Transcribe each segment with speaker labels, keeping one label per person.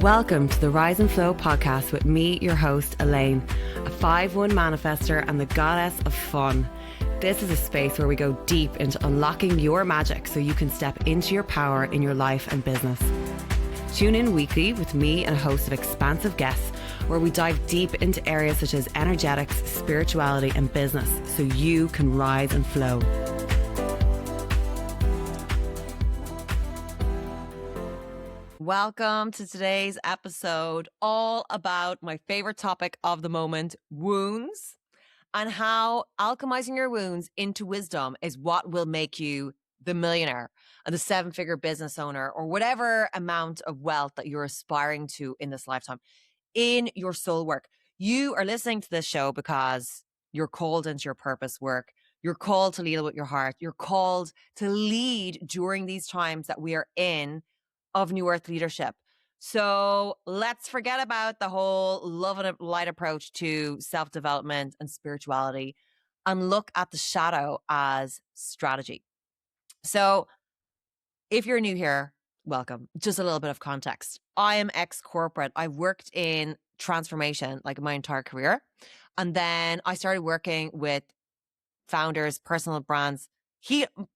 Speaker 1: Welcome to the Rise and Flow podcast with me, your host, Elaine, a 5-1 manifester and the goddess of fun. This is a space where we go deep into unlocking your magic so you can step into your power in your life and business. Tune in weekly with me and a host of expansive guests where we dive deep into areas such as energetics, spirituality, and business so you can rise and flow. Welcome to today's episode, all about my favorite topic of the moment, wounds, and how alchemizing your wounds into wisdom is what will make you the millionaire and the 7-figure business owner or whatever amount of wealth that you're aspiring to in this lifetime, in your soul work. You are listening to this show because you're called into your purpose work. You're called to lead with your heart. You're called to lead during these times that we are in of New Earth leadership. So let's forget about the whole love and light approach to self-development and spirituality and look at the shadow as strategy. So if you're new here, welcome. Just a little bit of context. I am ex-corporate. I've worked in transformation like my entire career. And then I started working with founders, personal brands,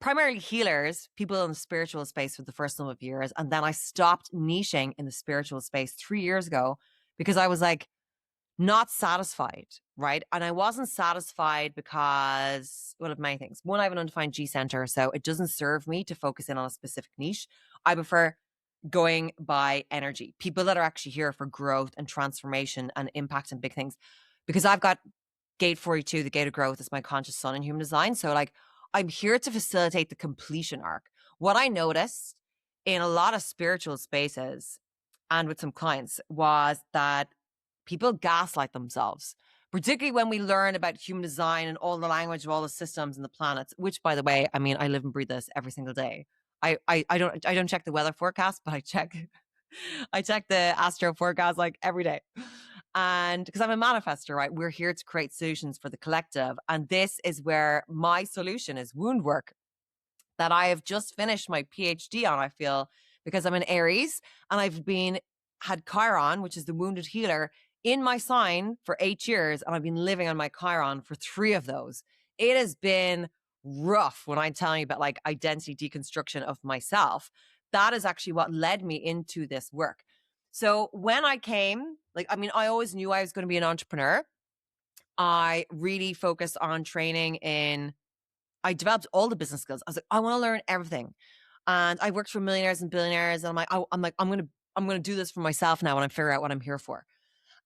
Speaker 1: primarily healers, people in the spiritual space for the first number of years. And then I stopped niching in the spiritual space 3 years ago because I was like not satisfied, right? And I wasn't satisfied because, well, of many things. One, I have an undefined G center, so it doesn't serve me to focus in on a specific niche. I prefer going by energy, people that are actually here for growth and transformation and impact and big things. Because I've got gate 42, the gate of growth, is my conscious sun in human design. So like, I'm here to facilitate the completion arc. What I noticed in a lot of spiritual spaces and with some clients was that people gaslight themselves, particularly when we learn about human design and all the language of all the systems and the planets, which, by the way, I mean, I live and breathe this every single day. I don't check the weather forecast, but I check the astro forecast like every day. And because I'm a manifester, right? We're here to create solutions for the collective. And this is where my solution is wound work that I have just finished my PhD on, I feel, because I'm an Aries and I've had Chiron, which is the wounded healer, in my sign for 8 years. And I've been living on my Chiron for 3 of those. It has been rough when I'm telling you about like identity deconstruction of myself. That is actually what led me into this work. So when I came, I always knew I was going to be an entrepreneur. I really focused on I developed all the business skills. I was like, I want to learn everything. And I worked for millionaires and billionaires. And I'm going to do this for myself now when I figure out what I'm here for.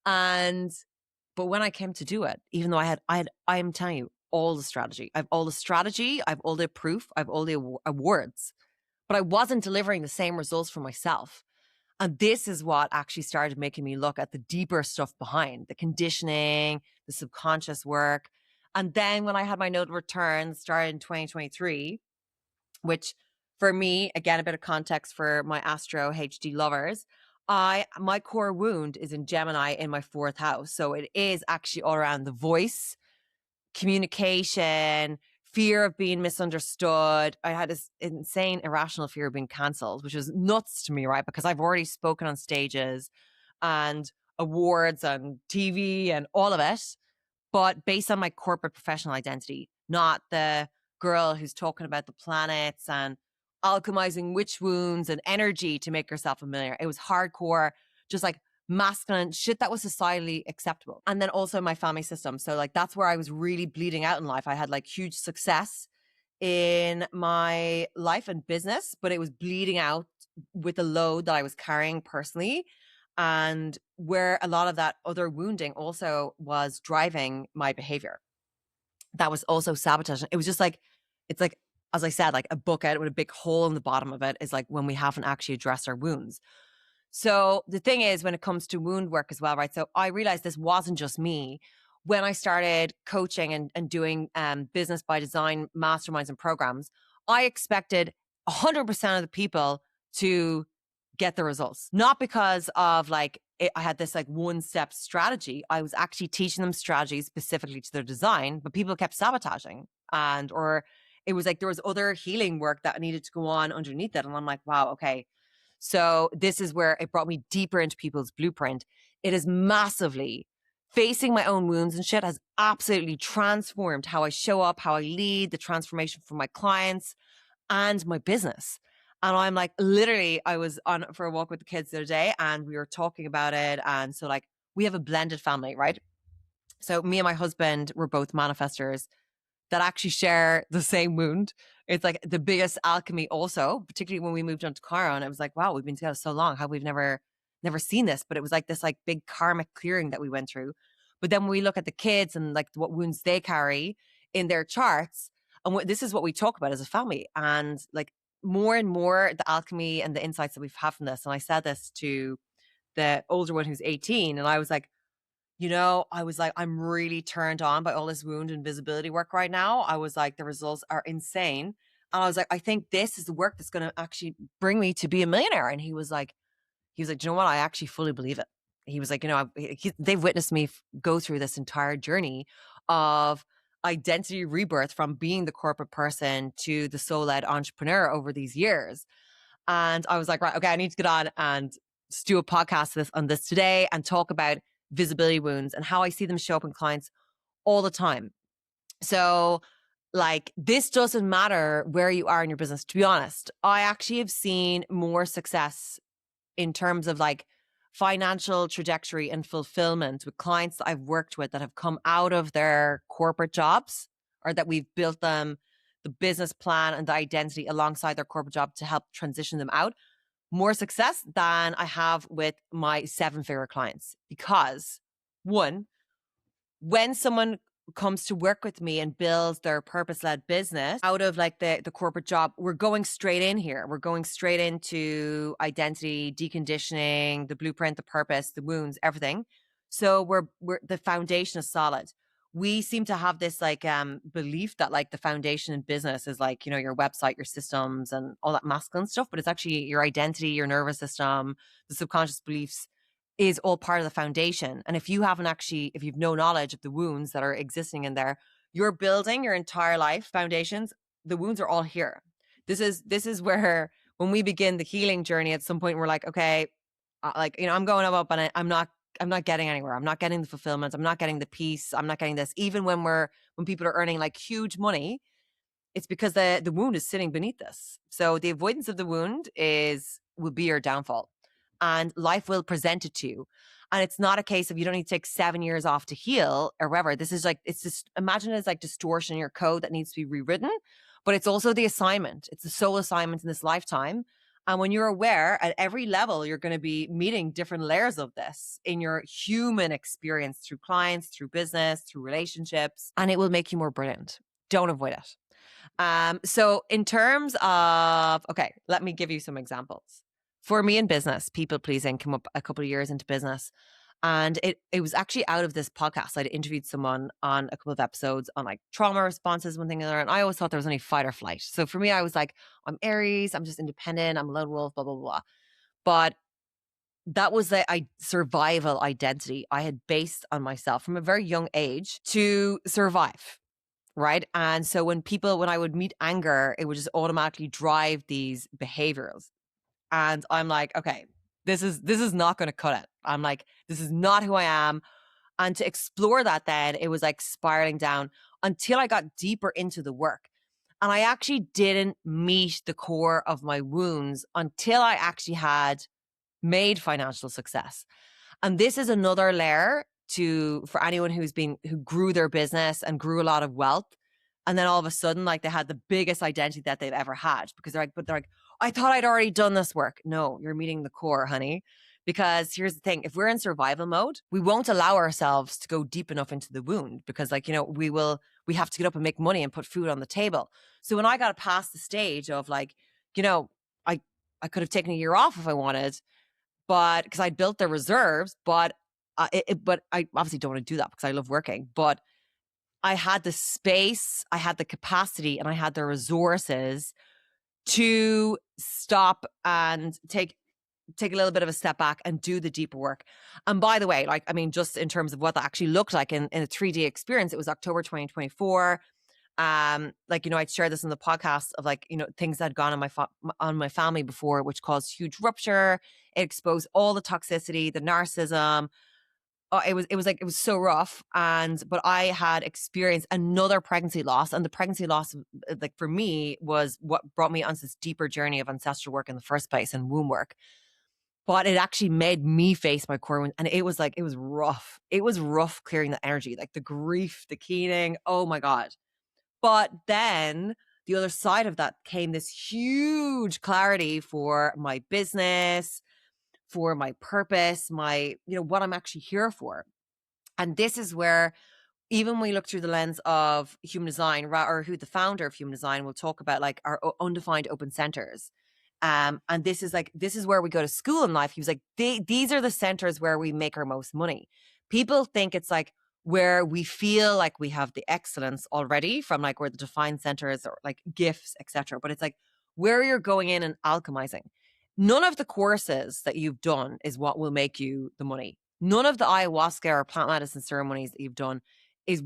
Speaker 1: But when I came to do it, even though I am telling you all the strategy, I have all the strategy, I have all the proof, I have all the awards, but I wasn't delivering the same results for myself. And this is what actually started making me look at the deeper stuff behind the conditioning, the subconscious work. And then when I had my nodal return started in 2023, which for me, again, a bit of context for my Astro HD lovers, my core wound is in Gemini in my 4th house. So it is actually all around the voice, communication, fear of being misunderstood. I had this insane irrational fear of being cancelled, which was nuts to me, right? Because I've already spoken on stages and awards and TV and all of it, but based on my corporate professional identity, not the girl who's talking about the planets and alchemizing witch wounds and energy to make yourself a millionaire. It was hardcore, just like masculine shit that was societally acceptable. And then also my family system. So like, that's where I was really bleeding out in life. I had like huge success in my life and business, but it was bleeding out with the load that I was carrying personally. And where a lot of that other wounding also was driving my behavior. That was also sabotaging. It was just like, it's like, as I said, like a bucket with a big hole in the bottom of it is like when we haven't actually addressed our wounds. So the thing is, when it comes to wound work as well, right? So I realized this wasn't just me. When I started coaching and doing business by design masterminds and programs, I expected 100% of the people to get the results. Not because of like, I had this like 1-step strategy. I was actually teaching them strategies specifically to their design, but people kept sabotaging or it was like there was other healing work that needed to go on underneath it. And I'm like, wow, okay. So this is where it brought me deeper into people's blueprint. It is massively facing my own wounds and shit has absolutely transformed how I show up, how I lead, the transformation for my clients and my business. And I'm like, literally, I was on for a walk with the kids the other day and we were talking about it. And so like we have a blended family, right? So me and my husband were both manifestors that actually share the same wound. It's like the biggest alchemy also, particularly when we moved on to Chiron. I was like, wow, we've been together so long. How we've never seen this. But it was like this like big karmic clearing that we went through. But then when we look at the kids and like what wounds they carry in their charts, and this is what we talk about as a family. And like more and more the alchemy and the insights that we've had from this. And I said this to the older one who's 18. And I was like, I'm really turned on by all this wound and visibility work right now. I was like, the results are insane. And I was like, I think this is the work that's going to actually bring me to be a millionaire. And he was like, do you know what? I actually fully believe it. He was like, they've witnessed me go through this entire journey of identity rebirth from being the corporate person to the soul-led entrepreneur over these years. And I was like, right, okay, I need to get on and do a podcast on this today and talk about visibility wounds and how I see them show up in clients all the time. So like this doesn't matter where you are in your business. To be honest, I actually have seen more success in terms of like financial trajectory and fulfillment with clients that I've worked with that have come out of their corporate jobs or that we've built them the business plan and the identity alongside their corporate job to help transition them out. More success than I have with my 7-figure clients. Because one, when someone comes to work with me and builds their purpose-led business out of like the corporate job, we're going straight in here. We're going straight into identity, deconditioning, the blueprint, the purpose, the wounds, everything. So we're the foundation is solid. We seem to have this like belief that like the foundation in business is like, your website, your systems and all that masculine stuff, but it's actually your identity, your nervous system, the subconscious beliefs is all part of the foundation. And if you've no knowledge of the wounds that are existing in there, you're building your entire life foundations. The wounds are all here. This is where when we begin the healing journey, at some point we're like, okay, I'm going up and I'm not getting anywhere. I'm not getting the fulfillment. I'm not getting the peace. I'm not getting this. Even when people are earning like huge money, it's because the wound is sitting beneath this. So the avoidance of the wound will be your downfall. And life will present it to you. And it's not a case of you don't need to take 7 years off to heal or whatever. This is like, it's just, imagine it as like distortion in your code that needs to be rewritten, but it's also the assignment. It's the soul assignment in this lifetime. And when you're aware at every level, you're going to be meeting different layers of this in your human experience through clients, through business, through relationships, and it will make you more brilliant. Don't avoid it. So in terms of, okay, let me give you some examples. For me in business, people pleasing came up a couple of years into business. And it was actually out of this podcast. I'd interviewed someone on a couple of episodes on like trauma responses, one thing or another. And I always thought there was only fight or flight. So for me, I was like, I'm Aries, I'm just independent, I'm a lone wolf, blah, blah, blah. But that was the survival identity I had based on myself from a very young age to survive. Right. And so when I would meet anger, it would just automatically drive these behaviors. And I'm like, okay, this is not going to cut it. I'm like, this is not who I am. And to explore that, then it was like spiraling down until I got deeper into the work. And I actually didn't meet the core of my wounds until I actually had made financial success. And this is another layer for anyone who grew their business and grew a lot of wealth. And then all of a sudden, like they had the biggest identity that they've ever had because they're like, I thought I'd already done this work. No, you're meeting the core, honey. Because here's the thing, if we're in survival mode, we won't allow ourselves to go deep enough into the wound because we have to get up and make money and put food on the table. So when I got past the stage of like, I could have taken a year off if I wanted, but because I'd built the reserves, but I obviously don't want to do that because I love working, but I had the space, I had the capacity, and I had the resources to stop and take a little bit of a step back and do the deeper work. And by the way, just in terms of what that actually looked like in a 3D experience, it was October 2024. Like, I'd share this in the podcast of like, things that had gone on my family before, which caused huge rupture. It exposed all the toxicity, the narcissism. Oh, it was so rough. But I had experienced another pregnancy loss, and the pregnancy loss, like for me, was what brought me on this deeper journey of ancestral work in the first place and womb work. But it actually made me face my core wound, and it was rough. It was rough clearing the energy, like the grief, the keening. Oh my God. But then the other side of that came this huge clarity for my business, for my purpose, my, what I'm actually here for. And this is where, even when we look through the lens of human design, or who the founder of human design will talk about, like our undefined open centers. And this is where we go to school in life. He was like, these are the centers where we make our most money. People think it's like where we feel like we have the excellence already from like where the defined centers or like gifts, etc. But it's like where you're going in and alchemizing. None of the courses that you've done is what will make you the money. None of the ayahuasca or plant medicine ceremonies that you've done is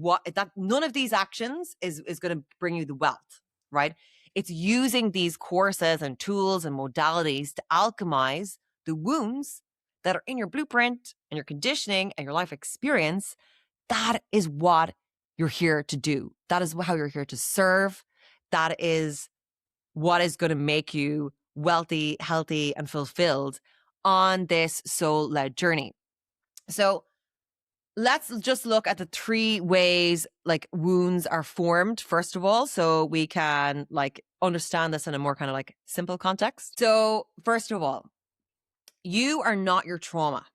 Speaker 1: none of these actions is going to bring you the wealth, right? It's using these courses and tools and modalities to alchemize the wounds that are in your blueprint and your conditioning and your life experience. That is what you're here to do. That is how you're here to serve. That is what is going to make you wealthy, healthy, and fulfilled on this soul-led journey. So let's just look at the 3 ways like wounds are formed, first of all, so we can like understand this in a more kind of like simple context. So first of all, you are not your trauma,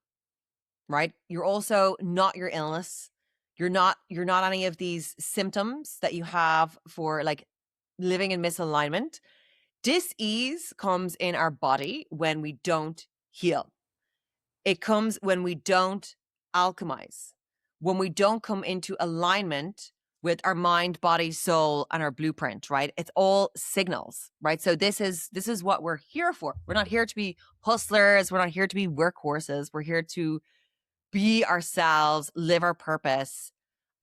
Speaker 1: right? You're also not your illness. You're not any of these symptoms that you have for like living in misalignment. Dis-ease comes in our body when we don't heal. It comes when we don't alchemize, when we don't come into alignment with our mind, body, soul, and our blueprint, right? It's all signals, right? So this is what we're here for. We're not here to be hustlers. We're not here to be workhorses. We're here to be ourselves, live our purpose,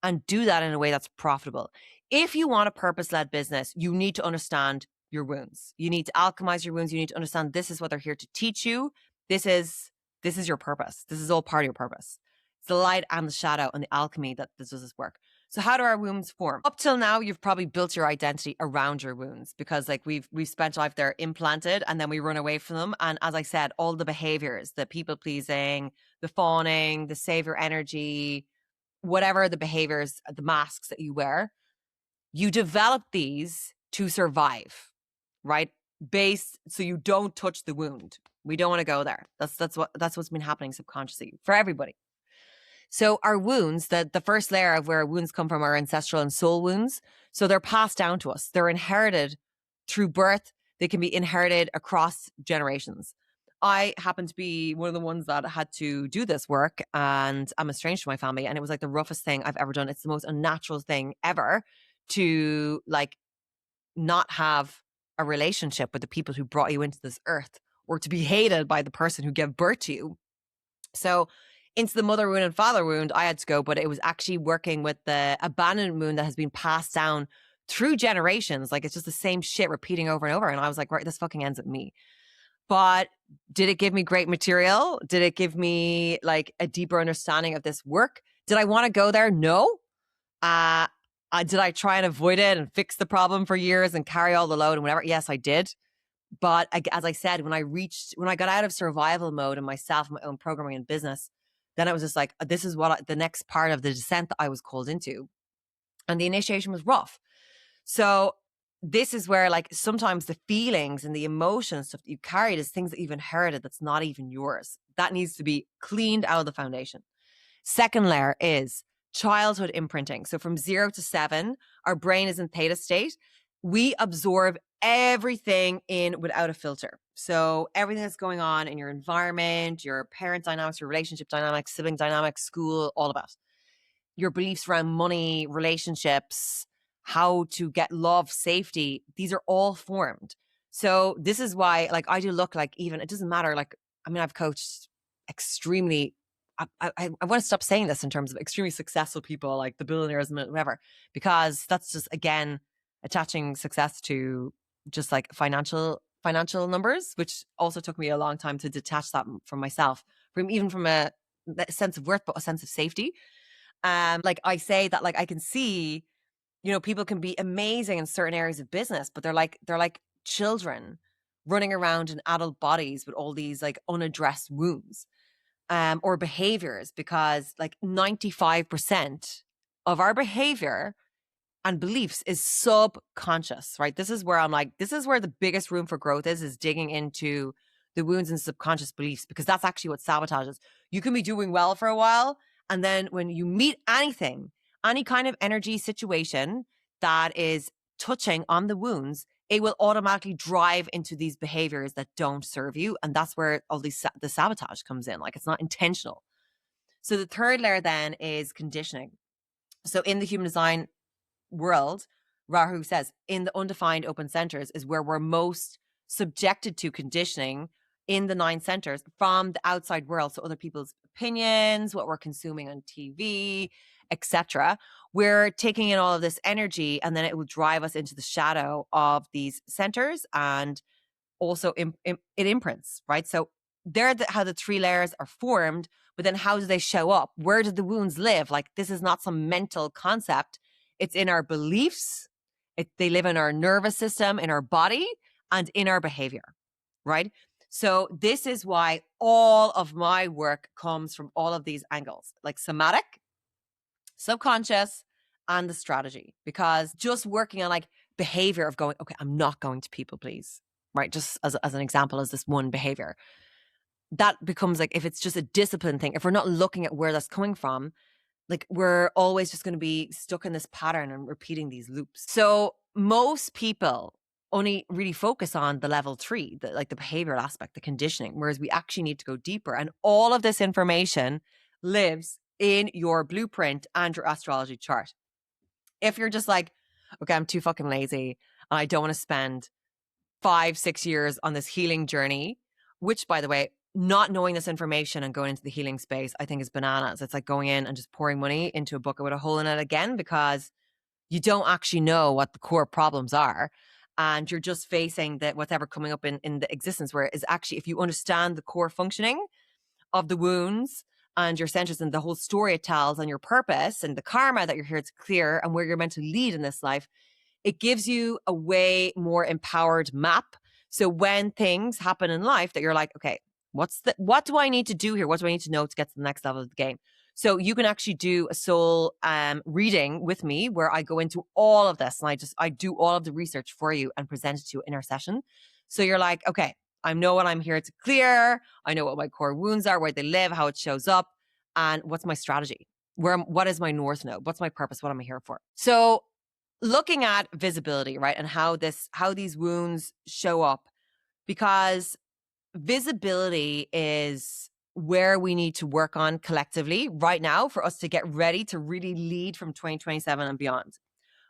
Speaker 1: and do that in a way that's profitable. If you want a purpose-led business, you need to understand your wounds. You need to alchemize your wounds. You need to understand this is what they're here to teach you. This is your purpose. This is all part of your purpose. It's the light and the shadow and the alchemy that does this work. So how do our wounds form? Up till now, you've probably built your identity around your wounds because like we've spent life there implanted and then we run away from them. And as I said, all the behaviors, the people pleasing, the fawning, the savior energy, whatever the behaviors, the masks that you wear, you develop these to survive, right? So you don't touch the wound. We don't want to go there. That's what's been happening subconsciously for everybody. So our wounds, the first layer of where our wounds come from are ancestral and soul wounds. So they're passed down to us. They're inherited through birth. They can be inherited across generations. I happen to be one of the ones that had to do this work, and I'm estranged from my family, and it was like the roughest thing I've ever done. It's the most unnatural thing ever to like not have a relationship with the people who brought you into this earth, or to be hated by the person who gave birth to you. So into the mother wound and father wound, I had to go, but it was actually working with the abandonment wound that has been passed down through generations. Like it's just the same shit repeating over and over. And I was like, right, this fucking ends at me. But did it give me great material? Did it give me like a deeper understanding of this work? Did I want to go there? No. Did I try and avoid it and fix the problem for years and carry all the load and whatever? Yes, I did. But as I said, when I got out of survival mode and myself, my own programming and business, then it was just like, this is what the next part of the descent that I was called into. And the initiation was rough. So this is where like sometimes the feelings and the emotions stuff that you carried is things that you've inherited that's not even yours. That needs to be cleaned out of the foundation. Second layer is childhood imprinting. So from 0 to 7, our brain is in theta state. We absorb everything in without a filter. So everything that's going on in your environment, your parent dynamics, your relationship dynamics, sibling dynamics, school, all of that. Your beliefs around money, relationships, how to get love, safety, these are all formed. So this is why, like, I do look like, even, it doesn't matter. Like, I mean, I've coached extremely I want to stop saying this in terms of extremely successful people like the billionaires and whatever, because that's just, again, attaching success to just like financial numbers, which also took me a long time to detach that from myself, from a sense of worth, but a sense of safety. Like I say that, like, I can see, people can be amazing in certain areas of business, but they're like children running around in adult bodies with all these like unaddressed wounds, or behaviors, because like 95% of our behavior and beliefs is subconscious, right? This is where I'm like, this is where the biggest room for growth is digging into the wounds and subconscious beliefs, because that's actually what sabotages. You can be doing well for a while, and then when you meet anything, any kind of energy situation that is touching on the wounds, it will automatically drive into these behaviors that don't serve you. And that's where all the sabotage comes in. Like, it's not intentional. So the third layer then is conditioning. So in the human design world, Rahu says, in the undefined open centers is where we're most subjected to conditioning in the 9 centers from the outside world. So other people's opinions, what we're consuming on TV, etc. We're taking in all of this energy, and then it will drive us into the shadow of these centers, and also it imprints, right? So they're how the 3 layers are formed, but then how do they show up? Where do the wounds live? Like, this is not some mental concept. It's in our beliefs. They live in our nervous system, in our body, and in our behavior, right? So this is why all of my work comes from all of these angles, like somatic, subconscious, and the strategy. Because just working on like behavior of going, okay, I'm not going to people please, right? Just as an example, as this one behavior, that becomes like, if it's just a discipline thing, if we're not looking at where that's coming from, like, we're always just going to be stuck in this pattern and repeating these loops. So most people only really focus on the level 3, like the behavioral aspect, the conditioning, whereas we actually need to go deeper. And all of this information lives in your blueprint and your astrology chart. If you're just like, okay, I'm too fucking lazy and I don't want to spend 5-6 years on this healing journey, which, by the way, not knowing this information and going into the healing space, I think, is bananas. It's like going in and just pouring money into a bucket with a hole in it again, because you don't actually know what the core problems are. And you're just facing that whatever coming up in the existence, where it is actually, if you understand the core functioning of the wounds and your centers and the whole story it tells and your purpose and the karma that you're here to clear and where you're meant to lead in this life, it gives you a way more empowered map. So when things happen in life that you're like, okay, what do I need to do here? What do I need to know to get to the next level of the game? So you can actually do a soul reading with me where I go into all of this, and I do all of the research for you and present it to you in our session. So you're like, okay, I know what I'm here to clear. I know what my core wounds are, where they live, how it shows up, and what's my strategy. What is my north node? What's my purpose? What am I here for? So looking at visibility, right, and how these wounds show up, because visibility is where we need to work on collectively right now for us to get ready to really lead from 2027 and beyond,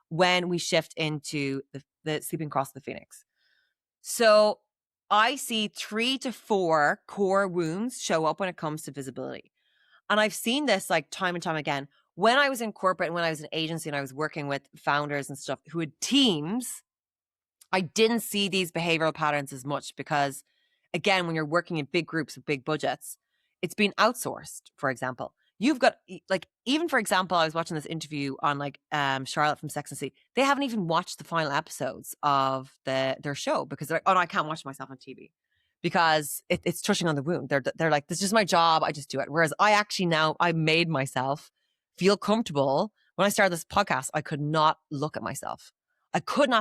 Speaker 1: when we shift into the sleeping across the phoenix. So I see 3 to 4 core wounds show up when it comes to visibility. And I've seen this like time and time again. When I was in corporate and when I was in agency and I was working with founders and stuff who had teams, I didn't see these behavioral patterns as much, because, again, when you're working in big groups with big budgets, it's been outsourced. For example, you've got, like, even for example, I was watching this interview on like Charlotte from Sex and City. They haven't even watched the final episodes of their show, because they're like, oh no, I can't watch myself on TV because it's touching on the wound. They're like, this is my job, I just do it. Whereas I actually now, I made myself feel comfortable. When I started this podcast, I could not look at myself. I couldn't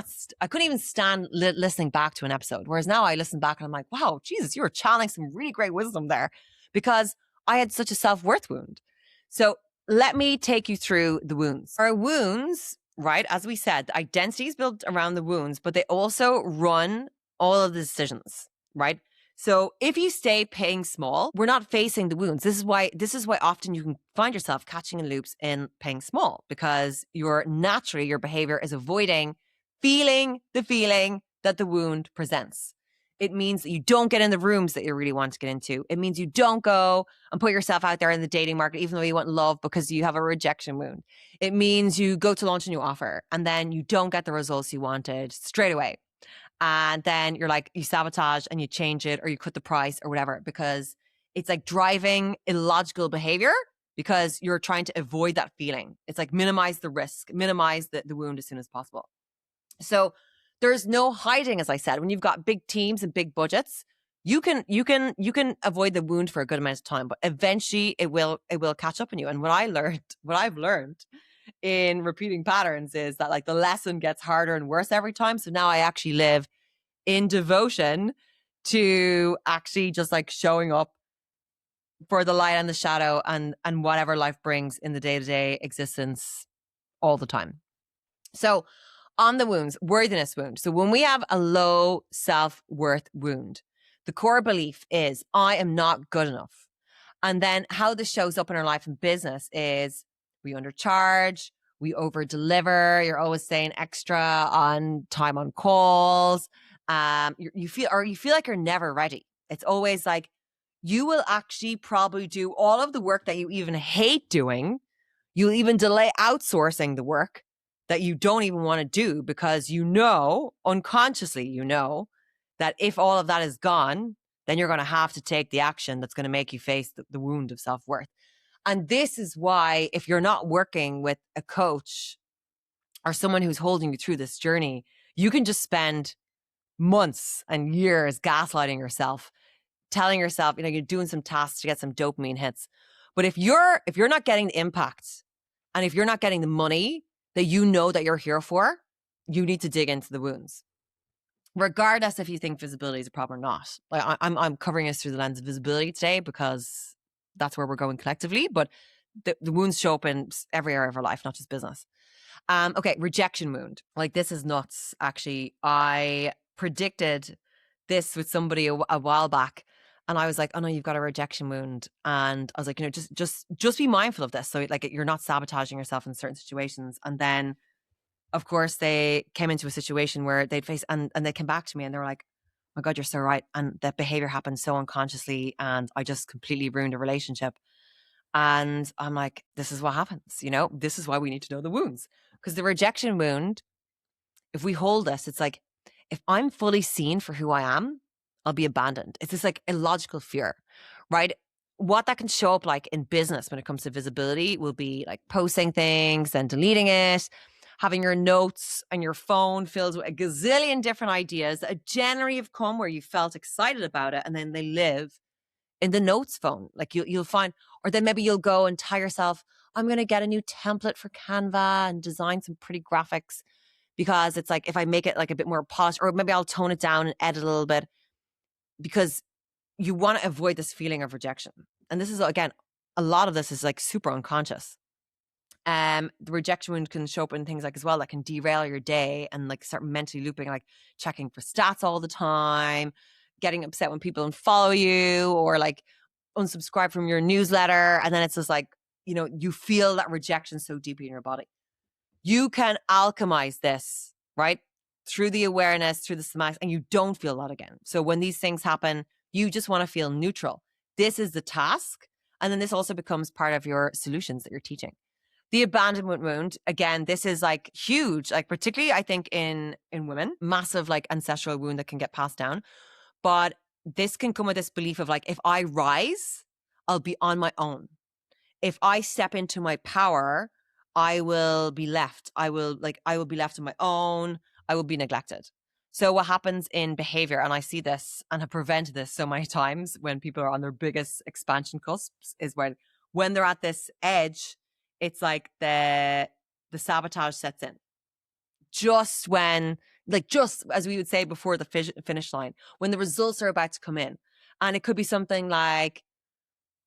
Speaker 1: even stand listening back to an episode. Whereas now I listen back and I'm like, wow, Jesus, you were channeling some really great wisdom there, because I had such a self-worth wound. So let me take you through the wounds. Our wounds, right, as we said, the identity is built around the wounds, but they also run all of the decisions, right? So if you stay paying small, we're not facing the wounds. This is why often you can find yourself catching in loops in paying small, because your behavior is avoiding feeling the feeling that the wound presents. It means that you don't get in the rooms that you really want to get into. It means you don't go and put yourself out there in the dating market, even though you want love, because you have a rejection wound. It means you go to launch a new offer and then you don't get the results you wanted straight away. And then you're like, you sabotage and you change it, or you cut the price or whatever, because it's like driving illogical behavior because you're trying to avoid that feeling. It's like minimize the risk, minimize the wound as soon as possible. So there's no hiding, as I said. When you've got big teams and big budgets, you can avoid the wound for a good amount of time, but eventually it will catch up on you. And what I've learned in repeating patterns is that like the lesson gets harder and worse every time. So now I actually live in devotion to actually just like showing up for the light and the shadow and whatever life brings in the day-to-day existence all the time. So on the wounds, worthiness wound. So when we have a low self-worth wound, the core belief is I am not good enough. And then how this shows up in our life and business is we undercharge, we over deliver. You're always saying extra on time on calls. You feel like you're never ready. It's always like you will actually probably do all of the work that you even hate doing. You'll even delay outsourcing the work that you don't even want to do because unconsciously that if all of that is gone, then you're going to have to take the action that's going to make you face the wound of self-worth. And this is why if you're not working with a coach or someone who's holding you through this journey, you can just spend months and years gaslighting yourself, telling yourself, you're doing some tasks to get some dopamine hits. But if you're not getting the impact and if you're not getting the money that that you're here for, you need to dig into the wounds. Regardless if you think visibility is a problem or not. Like I'm covering this through the lens of visibility today because that's where we're going collectively, but the wounds show up in every area of our life, not just business. Okay, rejection wound. Like this is nuts, actually. I predicted this with somebody a while back, and I was like, oh no, you've got a rejection wound. And I was like, just be mindful of this. So like you're not sabotaging yourself in certain situations. And then of course they came into a situation where they'd face, and they came back to me and they were like, oh my God, you're so right. And that behavior happened so unconsciously. And I just completely ruined a relationship. And I'm like, this is what happens. This is why we need to know the wounds, because the rejection wound, if we hold this, it's like, if I'm fully seen for who I am, I'll be abandoned. It's this like illogical fear, right? What that can show up like in business when it comes to visibility will be like posting things and deleting it, having your notes and your phone filled with a gazillion different ideas that generally have come where you felt excited about it and then they live in the notes phone. Like you'll find, or then maybe you'll go and tell yourself, I'm going to get a new template for Canva and design some pretty graphics, because it's like, if I make it like a bit more polished, or maybe I'll tone it down and edit a little bit, because you want to avoid this feeling of rejection. And this is, again, a lot of this is like super unconscious. The rejection wound can show up in things like as well that can derail your day and like start mentally looping, like checking for stats all the time, getting upset when people unfollow you or like unsubscribe from your newsletter. And then it's just like, you feel that rejection so deeply in your body. You can alchemize this, right? Through the awareness, through the somatics, and you don't feel that again. So when these things happen, you just want to feel neutral. This is the task. And then this also becomes part of your solutions that you're teaching. The abandonment wound, again, this is like huge, like particularly I think in women, massive like ancestral wound that can get passed down. But this can come with this belief of like, if I rise, I'll be on my own. If I step into my power, I will be left. I will be left on my own. I will be neglected. So what happens in behavior, and I see this and have prevented this so many times when people are on their biggest expansion cusps, is when they're at this edge, it's like the sabotage sets in. Just as we would say before the finish line, when the results are about to come in. And it could be something like,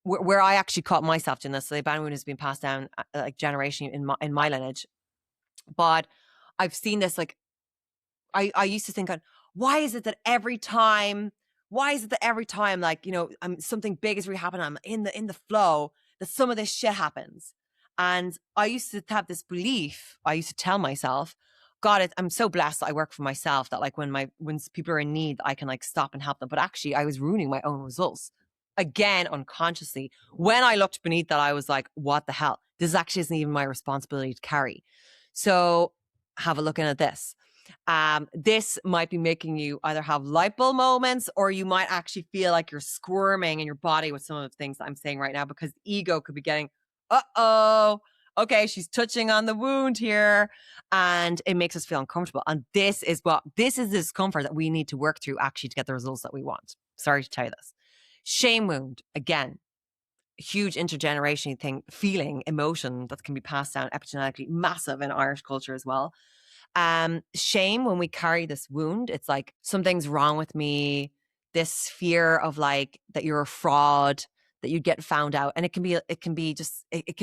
Speaker 1: where I actually caught myself doing this. So the abandonment wound has been passed down like generation in my lineage. But I've seen this, like, I used to think on, why is it that every time, like, something big is really happening, I'm in the flow, that some of this shit happens. And I used to have this belief, I used to tell myself, God, I'm so blessed that I work for myself, that like when people are in need, I can like stop and help them. But actually I was ruining my own results again, unconsciously. When I looked beneath that, I was like, what the hell? This actually isn't even my responsibility to carry. So have a look at this. This might be making you either have light bulb moments, or you might actually feel like you're squirming in your body with some of the things that I'm saying right now, because the ego could be getting, okay, she's touching on the wound here, and it makes us feel uncomfortable. And this is discomfort that we need to work through actually to get the results that we want. Sorry to tell you this. Shame wound, again, huge intergenerational thing, feeling, emotion that can be passed down epigenetically, massive in Irish culture as well. Shame, when we carry this wound, it's like something's wrong with me, this fear of like that you're a fraud, that you get found out. And it can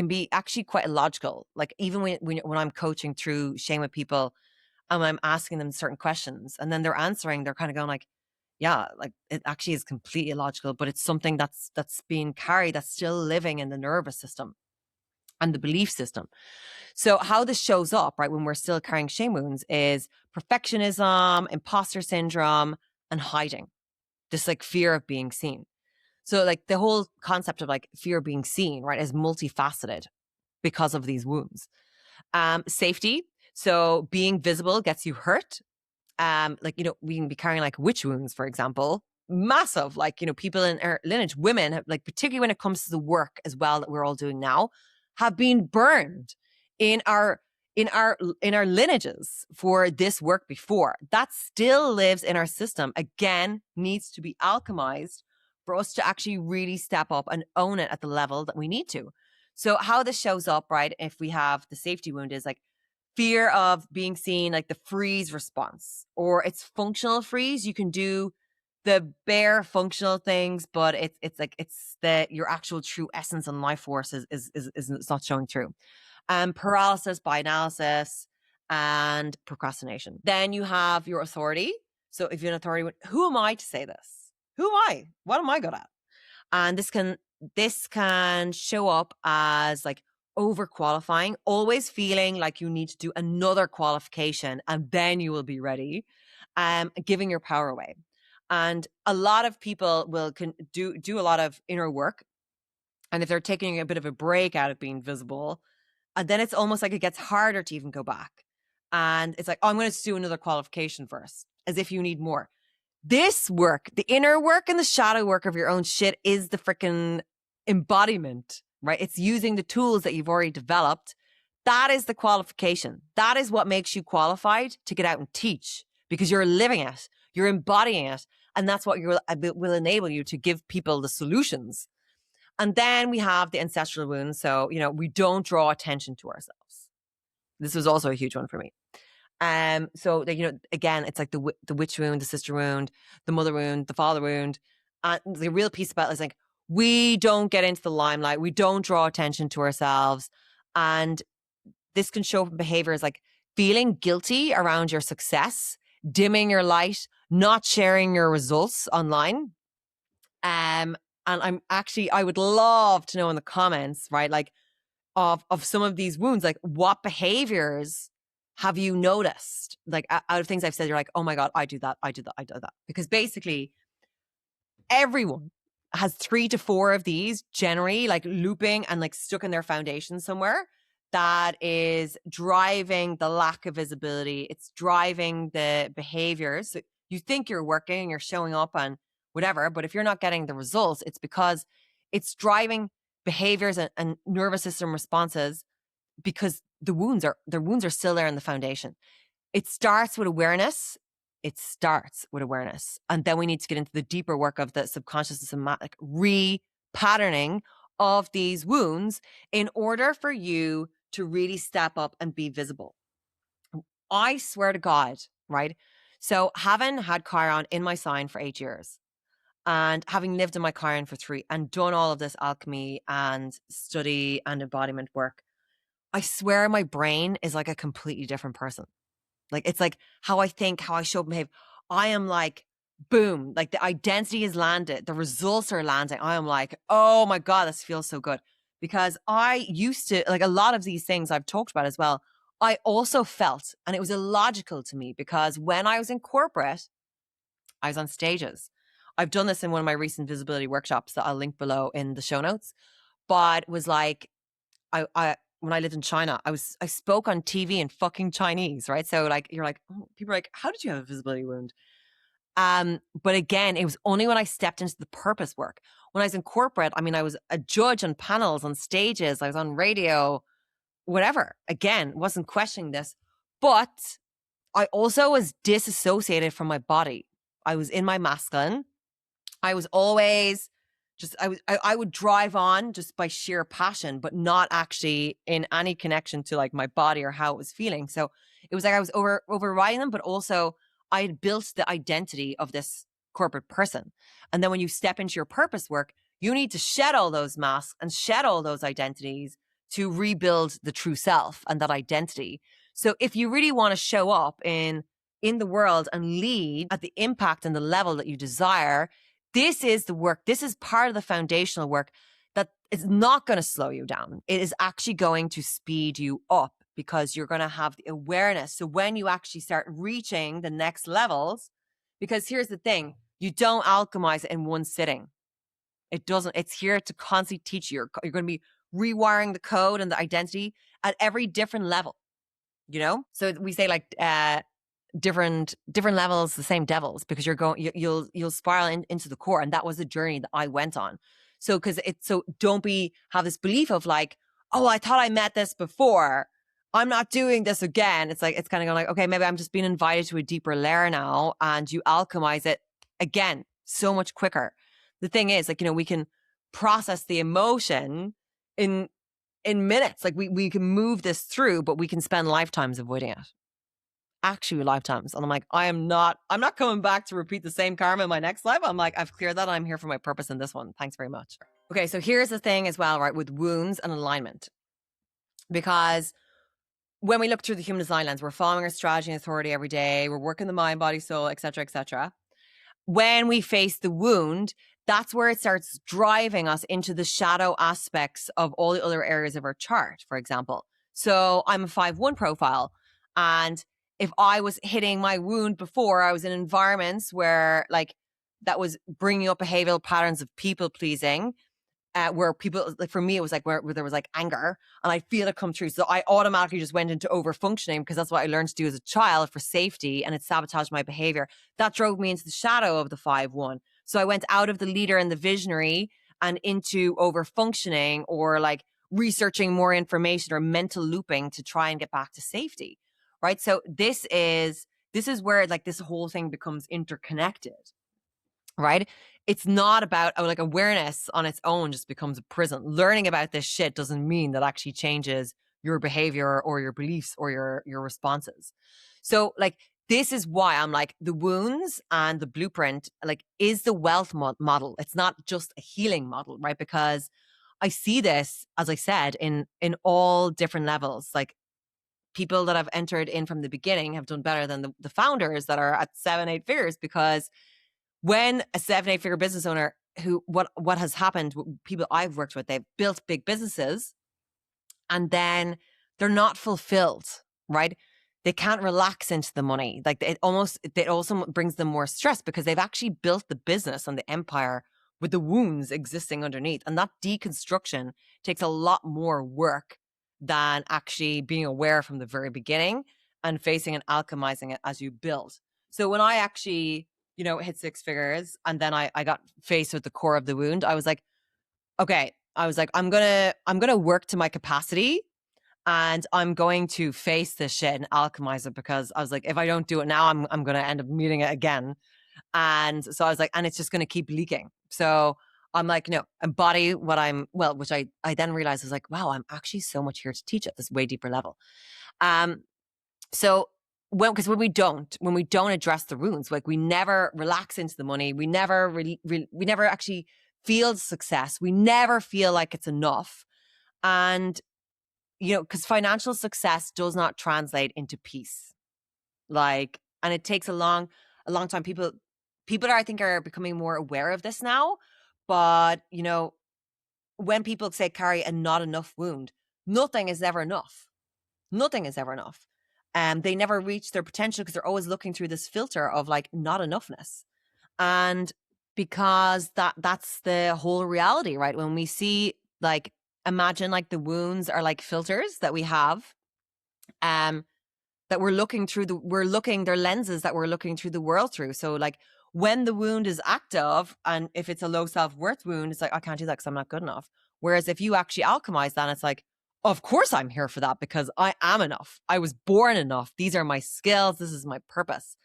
Speaker 1: be actually quite illogical. Like even when I'm coaching through shame with people, and I'm asking them certain questions and then they're answering, they're kind of going like, yeah, like it actually is completely illogical, but it's something that's being carried, that's still living in the nervous system and the belief system. So how this shows up, right, when we're still carrying shame wounds, is perfectionism, imposter syndrome, and hiding. This like fear of being seen. So like the whole concept of like fear of being seen, right, is multifaceted because of these wounds. Safety. So being visible gets you hurt. Like, you know, we can be carrying like witch wounds, for example, massive, like, you know, people in our lineage, women, like particularly when it comes to the work as well that we're all doing now, have been burned in our lineages for this work before. That still lives in our system. Again, needs to be alchemized for us to actually really step up and own it at the level that we need to. So how this shows up, right, if we have the safety wound, is like fear of being seen, like the freeze response, or it's functional freeze. You can do the bare functional things, but it's like it's your actual true essence and life force is it's not showing through. Paralysis by analysis and procrastination. Then you have your authority. So if you're an authority, who am I to say this? Who am I? What am I good at? And this can show up as like overqualifying, always feeling like you need to do another qualification and then you will be ready, giving your power away. And a lot of people will do a lot of inner work. And if they're taking a bit of a break out of being visible, and then it's almost like it gets harder to even go back. And it's like, oh, I'm going to do another qualification first, as if you need more. This work, the inner work and the shadow work of your own shit, is the freaking embodiment, right? It's using the tools that you've already developed. That is the qualification. That is what makes you qualified to get out and teach, because you're living it, you're embodying it. And that's what will enable you to give people the solutions. And then we have the ancestral wounds. So, you know, we don't draw attention to ourselves. This was also a huge one for me. So, you know, again, it's like the witch wound, the sister wound, the mother wound, the father wound. And the real piece about it is like, we don't get into the limelight. We don't draw attention to ourselves. And this can show up in behaviors like feeling guilty around your success, dimming your light, not sharing your results online. And I would love to know in the comments, right, like of some of these wounds, like what behaviors have you noticed? Like out of things I've said, you're like, oh my God, I do that. Because basically everyone has 3 to 4 of these generally, like looping and like stuck in their foundation somewhere, that is driving the lack of visibility. It's driving the behaviors. So you think you're working, you're showing up and whatever, but if you're not getting the results, it's because it's driving behaviors and nervous system responses, because their wounds are still there in the foundation. It starts with awareness. And then we need to get into the deeper work of the subconscious somatic repatterning of these wounds in order for you to really step up and be visible. I swear to God, right? So having had Chiron in my sign for 8 years, and having lived in my Chiron for 3 and done all of this alchemy and study and embodiment work, I swear my brain is like a completely different person. Like, it's like how I think, how I show up and behave. I am like, boom, like the identity is landed. The results are landing. I am like, oh my God, this feels so good. Because I used to, like a lot of these things I've talked about as well, I also felt, and it was illogical to me, because when I was in corporate, I was on stages. I've done this in one of my recent visibility workshops that I'll link below in the show notes. But was like, I when I lived in China, I spoke on TV in fucking Chinese, right? So like, you're like, oh, people are like, how did you have a visibility wound? But again, it was only when I stepped into the purpose work. When I was in corporate, I mean, I was a judge on panels, on stages, I was on radio, whatever. Again, wasn't questioning this, but I also was disassociated from my body. I was in my masculine. I was always just, I would drive on just by sheer passion, but not actually in any connection to like my body or how it was feeling. So it was like I was overriding them, but also I had built the identity of this corporate person. And then when you step into your purpose work, you need to shed all those masks and shed all those identities to rebuild the true self and that identity. So if you really want to show up in the world and lead at the impact and the level that you desire, this is the work. This is part of the foundational work that is not going to slow you down. It is actually going to speed you up, because you're going to have the awareness. So when you actually start reaching the next levels, because here's the thing, you don't alchemize it in one sitting. It doesn't. It's here to constantly teach you. You're going to be rewiring the code and the identity at every different level, So we say like, different levels, the same devils, because you'll spiral into the core. And that was the journey that I went on. So don't have this belief of like, oh, I thought I met this before, I'm not doing this again. It's like, it's kind of going like, okay, maybe I'm just being invited to a deeper layer now, and you alchemize it again so much quicker. The thing is, like, we can process the emotion in minutes. Like we can move this through, but we can spend lifetimes avoiding it. Actually lifetimes. And I'm like, I'm not coming back to repeat the same karma in my next life. I'm like, I've cleared that. I'm here for my purpose in this one. Thanks very much. Okay, so here's the thing as well, right, with wounds and alignment. Because when we look through the human design lens, we're following our strategy and authority every day. We're working the mind, body, soul, etc., etc. When we face the wound, that's where it starts driving us into the shadow aspects of all the other areas of our chart, for example. So I'm a 5-1 profile, and if I was hitting my wound before, I was in environments where like that was bringing up behavioral patterns of people pleasing, where people, like for me, it was like where there was like anger, and I feel it come through. So I automatically just went into over functioning, because that's what I learned to do as a child for safety, and it sabotaged my behavior. That drove me into the shadow of the 5-1. So I went out of the leader and the visionary and into over functioning, or like researching more information or mental looping to try and get back to safety. Right. So this is where like this whole thing becomes interconnected. Right. It's not about like awareness on its own just becomes a prison. Learning about this shit doesn't mean that actually changes your behavior or your beliefs or your responses. So like, this is why I'm like, the wounds and the blueprint like is the wealth model. It's not just a healing model, right? Because I see this, as I said, in all different levels. Like, people that have entered in from the beginning have done better than the founders that are at 7-8 figures, because when a 7-8 figure business owner who, what has happened, people I've worked with, they've built big businesses and then they're not fulfilled, right? They can't relax into the money. Like it also brings them more stress, because they've actually built the business and the empire with the wounds existing underneath. And that deconstruction takes a lot more work than actually being aware from the very beginning and facing and alchemizing it as you build. So when I actually, hit 6 figures and then I got faced with the core of the wound, I was like, okay, I'm gonna work to my capacity, and I'm going to face this shit and alchemize it, because I was like, if I don't do it now, I'm gonna end up meeting it again. And so I was like, and it's just gonna keep leaking. So I'm like, no, embody what which I then realized was like, wow, I'm actually so much here to teach at this way deeper level. So because when we don't address the wounds, like we never relax into the money, we never we never actually feel success, we never feel like it's enough. And because financial success does not translate into peace, like, and it takes a long time. People I think are becoming more aware of this now, but when people say carry a not enough wound, nothing is ever enough. Nothing is ever enough. They never reach their potential because they're always looking through this filter of like not enoughness. And because that's the whole reality, right? When we see, like, imagine like the wounds are like filters that we have, that we're looking through they're lenses that we're looking through the world through. So like when the wound is active, and if it's a low self-worth wound, it's like, I can't do that because I'm not good enough. Whereas if you actually alchemize that, it's like, of course I'm here for that because I am enough. I was born enough. These are my skills. This is my purpose.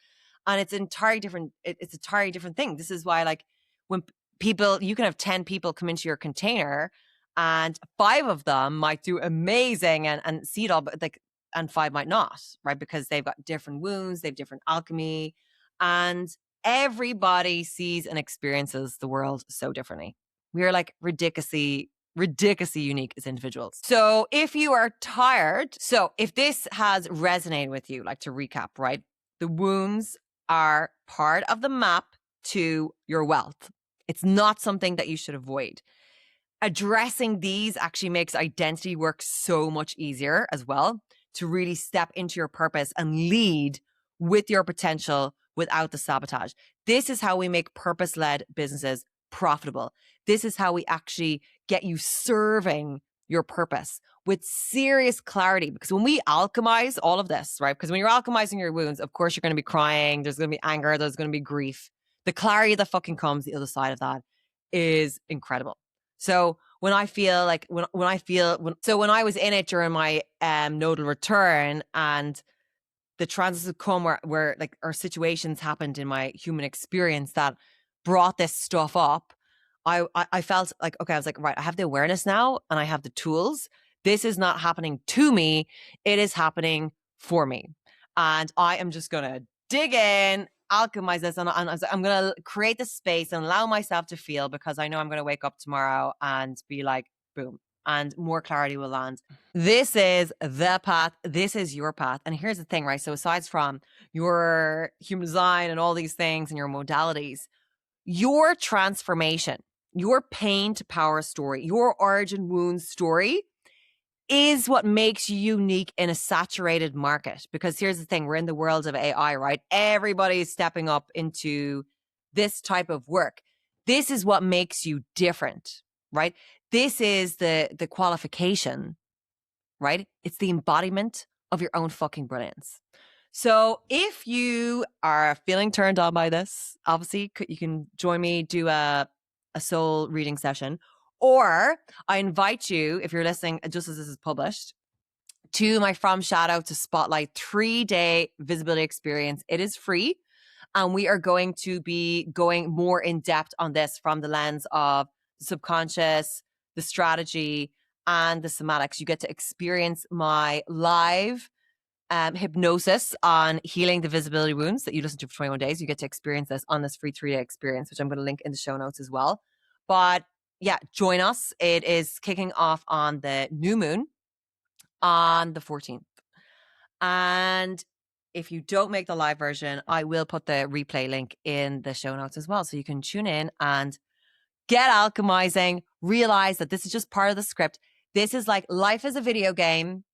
Speaker 1: And it's entirely different. It's a entirely different thing. This is why, like, when people, you can have 10 people come into your container and 5 of them might do amazing and see it all, but like, and 5 might not, right? Because they've got different wounds, they have different alchemy, and everybody sees and experiences the world so differently. We are like ridiculously unique as individuals. So if you are tired, so if this has resonated with you, like, to recap, right? The wounds are part of the map to your wealth. It's not something that you should avoid. Addressing these actually makes identity work so much easier as well, to really step into your purpose and lead with your potential without the sabotage. This is how we make purpose-led businesses profitable. This is how we actually get you serving your purpose with serious clarity. Because when we alchemize all of this, right? Because when you're alchemizing your wounds, of course, you're going to be crying. There's going to be anger. There's going to be grief. The clarity that fucking comes the other side of that is incredible. So when I feel like, when I was in it during my nodal return, and the transits would come where like our situations happened in my human experience that brought this stuff up, I felt like, okay, I was like, right, I have the awareness now and I have the tools. This is not happening to me. It is happening for me. And I am just going to dig in, alchemize this, and I'm going to create the space and allow myself to feel, because I know I'm going to wake up tomorrow and be like, boom, and more clarity will land. This is the path. This is your path. And here's the thing, right? So aside from your human design and all these things and your modalities, your transformation, your pain to power story, your origin wound story is what makes you unique in a saturated market. Because here's the thing, we're in the world of AI, right? Everybody's stepping up into this type of work. This is what makes you different, right? This is the qualification, right? It's the embodiment of your own fucking brilliance. So if you are feeling turned on by this, obviously you can join me, do a soul reading session. Or I invite you, if you're listening just as this is published, to my From Shadow to Spotlight 3-day visibility experience. It is free. And we are going to be going more in depth on this from the lens of the subconscious, the strategy, and the somatics. You get to experience my live hypnosis on healing the visibility wounds that you listen to for 21 days. You get to experience this on this free 3-day experience, which I'm going to link in the show notes as well. But yeah, join us. It is kicking off on the new moon on the 14th. And if you don't make the live version, I will put the replay link in the show notes as well. So you can tune in and get alchemizing, realize that this is just part of the script. This is like life is a video game,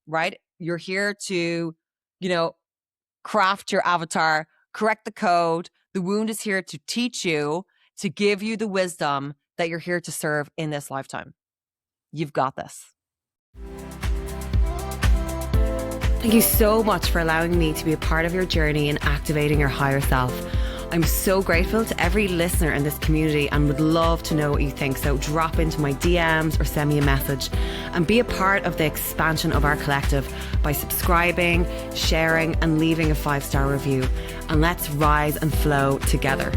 Speaker 1: right? You're here to, craft your avatar, correct the code. The wound is here to teach you, to give you the wisdom that you're here to serve in this lifetime. You've got this. Thank you so much for allowing me to be a part of your journey in activating your higher self. I'm so grateful to every listener in this community and would love to know what you think. So drop into my DMs or send me a message and be a part of the expansion of our collective by subscribing, sharing, and leaving a 5-star review. And let's rise and flow together.